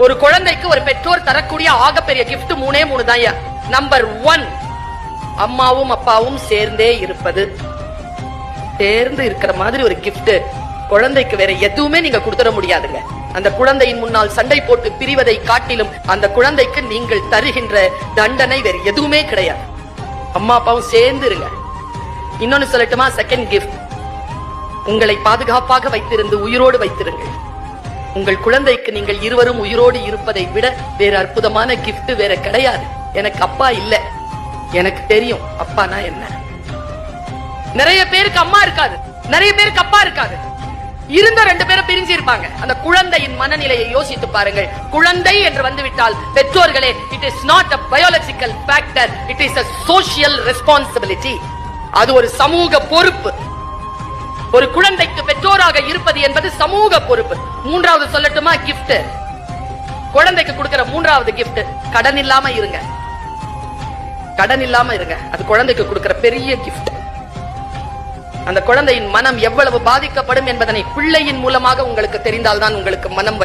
ஒரு குழந்தைக்கு ஒரு பெற்றோர் தரக்கூடிய ஆகப்பெரிய கிஃப்ட் மூணே மூணு தான். நம்பர் 1, அம்மாவும் அப்பாவும் சேர்ந்தே இருப்பது. சேர்ந்து இருக்கிற மாதிரி ஒரு கிஃப்ட் குழந்தைக்கு வேற எதுவுமே நீங்க கொடுத்துட முடியாதுங்க. அந்த குழந்தையின் முன்னால் சண்டை போட்டு பிரிவதை காட்டிலும் அந்த குழந்தைக்கு நீங்கள் தருகின்ற தண்டனை வேற எதுவுமே கிடையாது. அம்மா அப்பாவும் சேர்ந்து இருங்க. இன்னொன்னு சொல்லட்டுமா? செகண்ட் கிஃப்ட், உங்களை பாதுகாப்பாக வைத்திருந்து உயிரோடு வைத்திருங்கள். உங்கள் குழந்தைக்கு நீங்கள் இருவரும் உயிரோடு இருப்பதை விட வேற அற்புதமான கிஃப்ட் வேற கிடையாது. எனக்கு அப்பா இல்ல, எனக்கு தெரியும் அப்பானா என்ன. நிறைய பேருக்கு அம்மா இருக்காது, நிறைய பேருக்கு அப்பா இருக்காது. இருந்த 2 பேரும் பிரிஞ்சு இருப்பாங்க. அந்த குழந்தையின் மனநிலையை யோசித்து பாருங்கள். குழந்தை என்று வந்துவிட்டால் பெற்றோர்களே, it is not a biological factor, it is a social responsibility. அது ஒரு சமூக பொறுப்பு. ஒரு குழந்தைக்கு பெற்றோராக இருப்பது என்பது சமூக பொறுப்பு. மூன்றாவது சொல்லட்டுமா? கிஃப்ட். குழந்தைக்கு கொடுக்கிற மூன்றாவது கிஃப்ட், கடன் இல்லாம இருங்க. கடன் இல்லாம இருங்க. அது குழந்தைக்கு கொடுக்கிற பெரிய கிஃப்ட். அந்த குழந்தையின் மனம் எவ்வளவு பாதிக்கப்படும் என்பதனை பிள்ளையின் மூலமாக உங்களுக்கு தெரிந்தால்தான் உங்களுக்கு மனம்